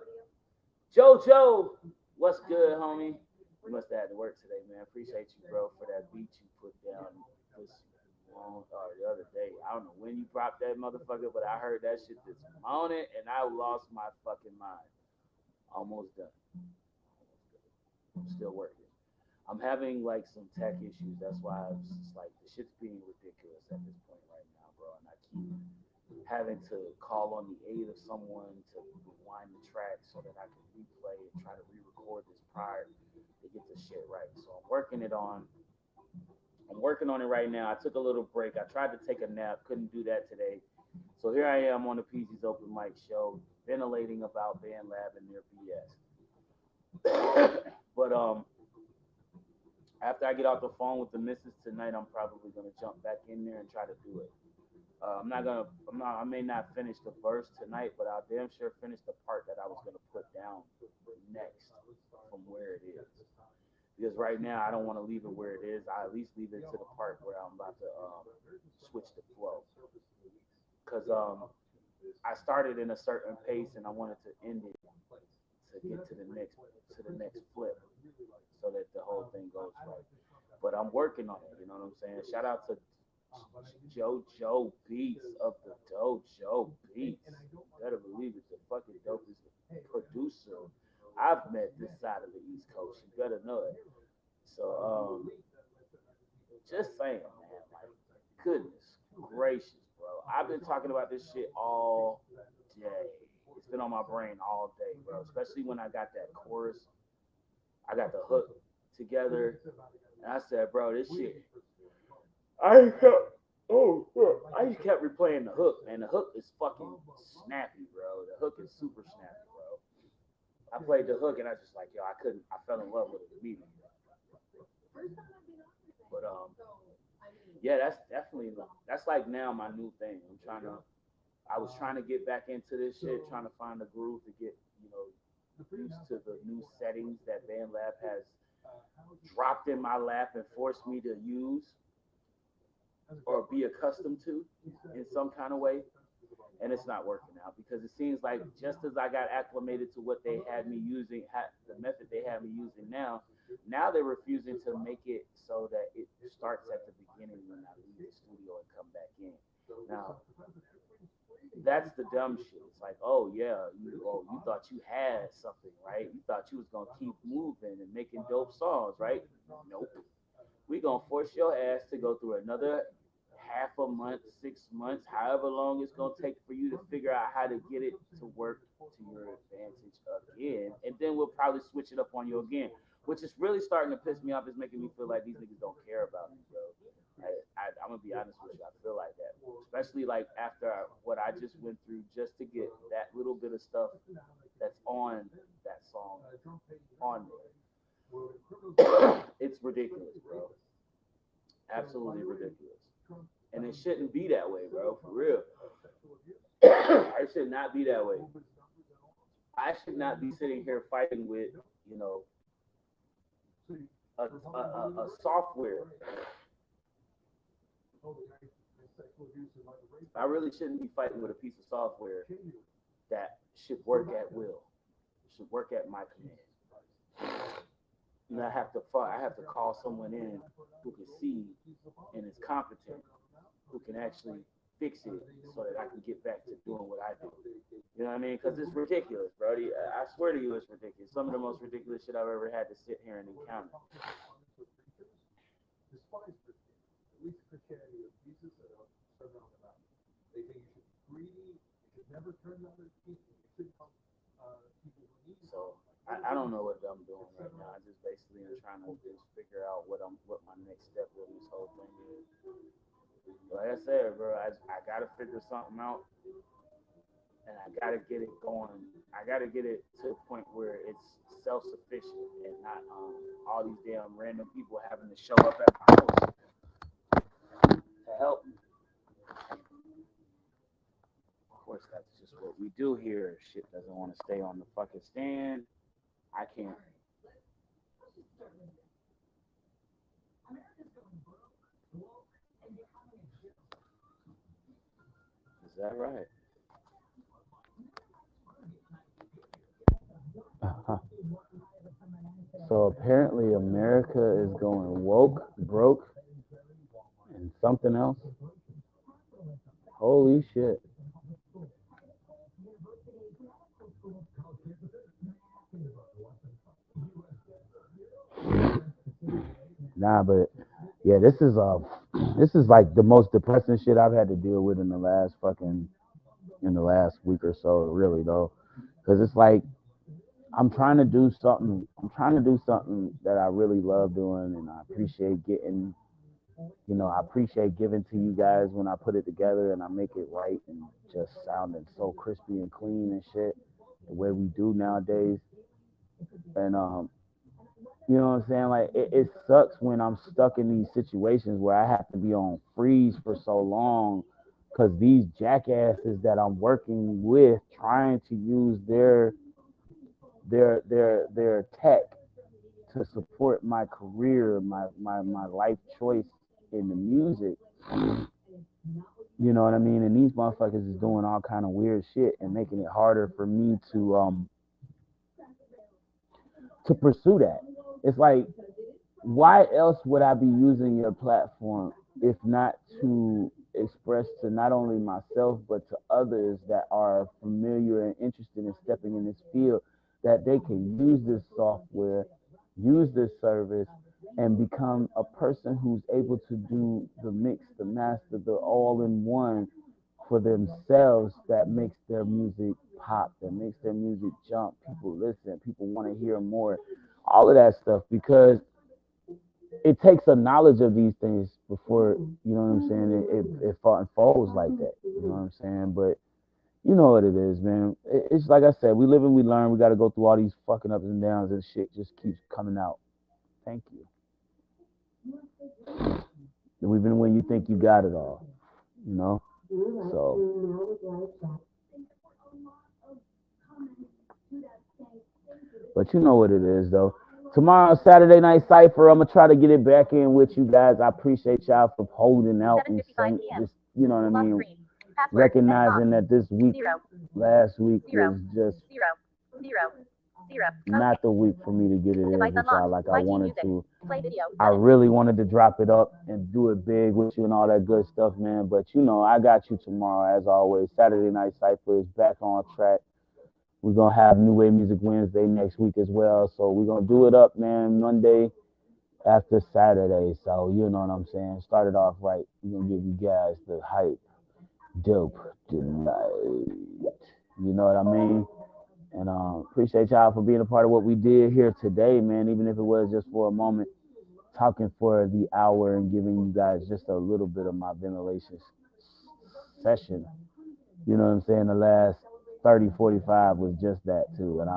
Jojo, what's good, homie? You must have had to work today, man. Appreciate you, bro, for that beat you put down this the other day. I don't know when you dropped that motherfucker, but I heard that shit this morning, and I lost my fucking mind. Almost done. I'm still working. I'm having like some tech issues. That's why I'm just like the shit's being ridiculous at this point right now, bro. And I keep having to call on the aid of someone to rewind the track so that I can replay and try to re-record this prior to get the shit right. So I'm working on it right now. I took a little break. I tried to take a nap, couldn't do that today. So here I am on the Peazy's open mic show, ventilating about Band Lab and their BS. But after I get off the phone with the missus tonight, I'm probably gonna jump back in there and try to do it. I may not finish the verse tonight, but I'll damn sure finish the part that I was gonna put down next from where it is. Because right now I don't want to leave it where it is. I at least leave it to the part where I'm about to switch the flow. Because I started in a certain pace and I wanted to end it to get to the next flip, so that the whole thing goes right. But I'm working on it. You know what I'm saying? Shout out to JoJo Beats of the Dojo Beats. You better believe it. The fucking dopest producer I've met this side of the East Coast. You better know it. So just saying, man. Like, goodness gracious, bro. I've been talking about this shit all day. It's been on my brain all day, bro. Especially when I got that chorus. I got the hook together, and I said, bro, this shit. I kept, I just kept replaying the hook, man. The hook is fucking snappy, bro. The hook is super snappy, bro. I played the hook, and I just like, yo, I fell in love with it immediately. But yeah, that's like now my new thing. I was trying to get back into this shit, trying to find a groove to get, you know, used to the new settings that BandLab has dropped in my lap and forced me to use or be accustomed to in some kind of way. And it's not working out because it seems like just as I got acclimated to what they had me using, the method they have me using now they're refusing to make it so that it starts at the beginning when I leave the studio and come back in. Now, that's the dumb shit. It's like, oh yeah, you thought you had something, right? You thought you was gonna keep moving and making dope songs, right? Nope. We gonna force your ass to go through another half a month, 6 months, however long it's gonna take for you to figure out how to get it to work to your advantage again, and then we'll probably switch it up on you again. Which is really starting to piss me off. Is making me feel like these niggas don't care about me, bro. I'm gonna be honest with you. I feel like that, especially like after what I just went through, just to get that little bit of stuff that's on that song on there. It's ridiculous, bro. Absolutely ridiculous. And it shouldn't be that way, bro. For real. It should not be that way. I should not be sitting here fighting with, you know, a software. I really shouldn't be fighting with a piece of software that should work at will, should work at my command. And I have to call someone in who can see and is competent, who can actually fix it so that I can get back to doing what I do. You know what I mean? Because it's ridiculous, bro. I swear to you, it's ridiculous. Some of the most ridiculous shit I've ever had to sit here and encounter. So I don't know what I'm doing right now. I just basically am trying to just figure out what my next step in this whole thing is. Like I said, bro, I gotta figure something out, and I gotta get it going. I gotta get it to a point where it's self-sufficient and not all these damn random people having to show up at my house to help me. Of course, that's just what we do here. Shit doesn't want to stay on the fucking stand. I can't. Is that right? So apparently America is going woke, broke, and something else. Holy shit. Nah, but yeah, this is like the most depressing shit I've had to deal with in the last week or so, really though, because it's like I'm trying to do something. I'm trying to do something that I really love doing, and I appreciate getting. I appreciate giving to you guys when I put it together and I make it right and just sounding so crispy and clean and shit, the way we do nowadays. And you know what I'm saying? Like it sucks when I'm stuck in these situations where I have to be on freeze for so long because these jackasses that I'm working with trying to use their tech to support my career, my life choice in the music. You know what I mean? And these motherfuckers is doing all kind of weird shit and making it harder for me to pursue that. It's like, why else would I be using your platform if not to express to not only myself but to others that are familiar and interested in stepping in this field that they can use this software, use this service, and become a person who's able to do the mix, the master, the all-in-one for themselves that makes their music pop, that makes their music jump. People listen, people want to hear more, all of that stuff, because it takes a knowledge of these things before, you know what I'm saying, it unfolds like that, you know what I'm saying? But you know what it is, man. It's like I said, we live and we learn. We got to go through all these fucking ups and downs, and shit just keeps coming out. Thank you. Even when you think you got it all, you know? So, but you know what it is, though. Tomorrow, Saturday Night Cypher, I'm going to try to get it back in with you guys. I appreciate y'all for holding out and saying this, you know what I mean? Recognizing that this week, last week, was just not the week for me to get it in with y'all like I wanted to. I really wanted to drop it up and do it big with you and all that good stuff, man. But you know, I got you tomorrow, as always. Saturday Night Cypher is back on track. We're going to have New Wave Music Wednesday next week as well. So we're going to do it up, man. Monday, after Saturday. So you know what I'm saying. Started off right. We're gonna give you guys the hype, dope tonight. You know what I mean? And appreciate y'all for being a part of what we did here today, man. Even if it was just for a moment, talking for the hour and giving you guys just a little bit of my ventilation session. You know what I'm saying? The last 30, 45 was just that too. And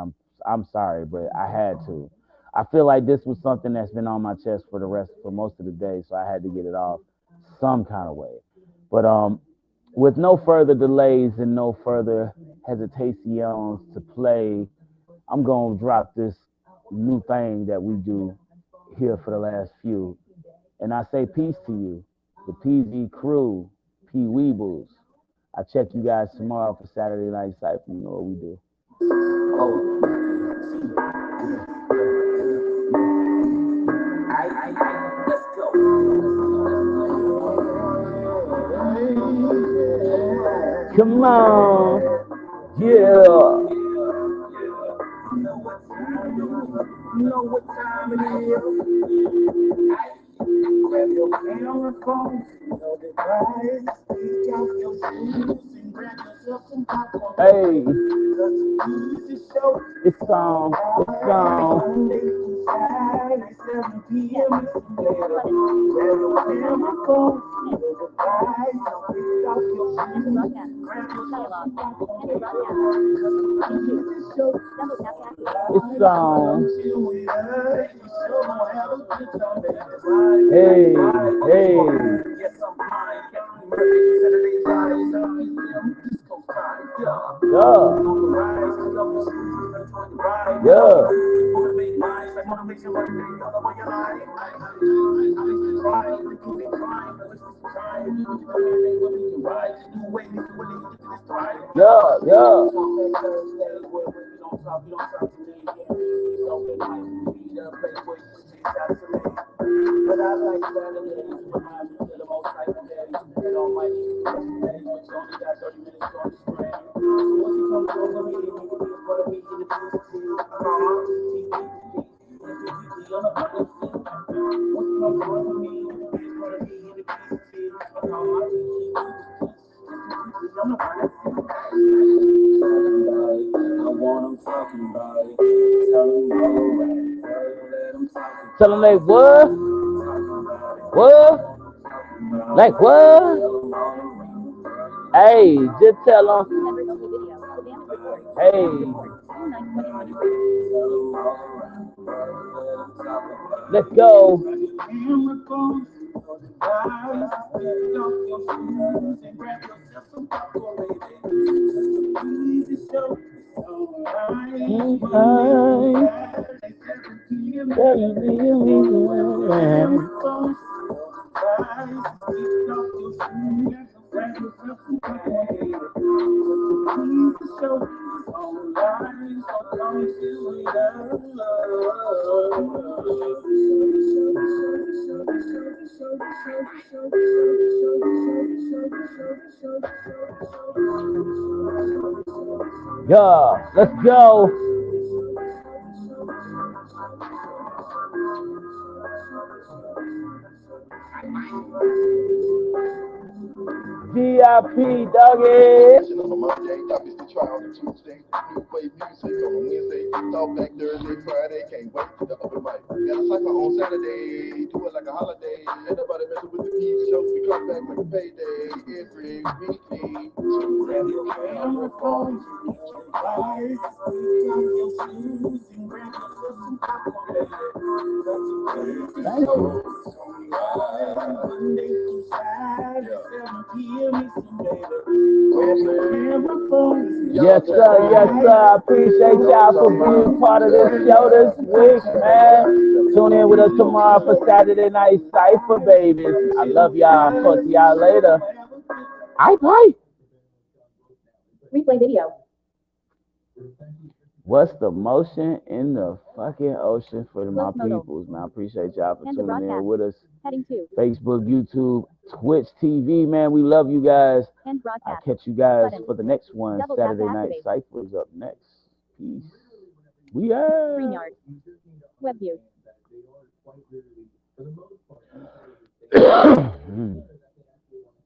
I'm sorry, but I had to. I feel like this was something that's been on my chest for most of the day, so I had to get it off some kind of way. But with no further delays and no further hesitations to play, I'm gonna drop this new thing that we do here for the last few. And I say peace to you, the Peazy crew, P Weebles. I check you guys tomorrow for Saturday Night Cypher. You know what we do. Let's go. Come on. Yeah. You know what time it is. Grab your camera phone, you know the vibes. Take out your shoes and grab yourself some popcorn. Hey. It's show. It's on. It's on. Monday through Saturday, 7 p.m. and some later. Grab your camera phone, you know the vibes. Take out your shoes, grab yourself some popcorn. It's show. It's on. Hey, hey. Yes, I'm fine. Catch me Monday, Saturday, Friday, 7 p.m. East Coast time. Yeah. Yeah. Motivate minds like motivation Monday, all over your life. I used to try, we can be trying, I used to try, we can be trying, we can ride, new way, new way, you can just try. Yeah, yeah. We don't talk to me again. It's open mic, we the place where you can chase out to me. But I like Saturdays, remind me of the most type of days. It don't might be the days, but you only got 30 minutes on the screen. So once you come over me, you can be for the week in the beauty. On the bottom seat. Once you come over me, you can be for the week in the beauty. I call my on the bottom seat. I want them talking about it. Tell them alright. Let them talk. Tell them like what? What? Like what? Hey, just tell them. Hey. Let's go. Yeah, let's go. VIP doggy. On a Monday, topics to try on a Tuesday, new wave music on a Wednesday, thought back Thursday, Friday, can't wait for the open mic. Got a cycle on Saturday, do it like a holiday. Ain't nobody messing with the Peazy show, we come back like a payday every weekly. So grab your camera phone, get your device, take out your shoes and grab yourself some popcorn. Monday through Saturday, 7 p.m. Yes, sir. Yes, sir. I appreciate y'all for being part of this show this week, man. Tune in with us tomorrow for Saturday Night Cypher, babies. I love y'all. Talk to y'all later. Bye. Replay video. What's the motion in the fucking ocean for my Close modal. peoples, man? I appreciate y'all for End of tuning in broadcast. with us. Heading 2. Facebook, YouTube, Twitch TV, man. We love you guys. End I'll broadcast. catch you guys Button. for the next one. Double tap to Saturday Night activate. Cypher is up next. Peace. We are. StreamYard. Web view. quite literally, for the most part,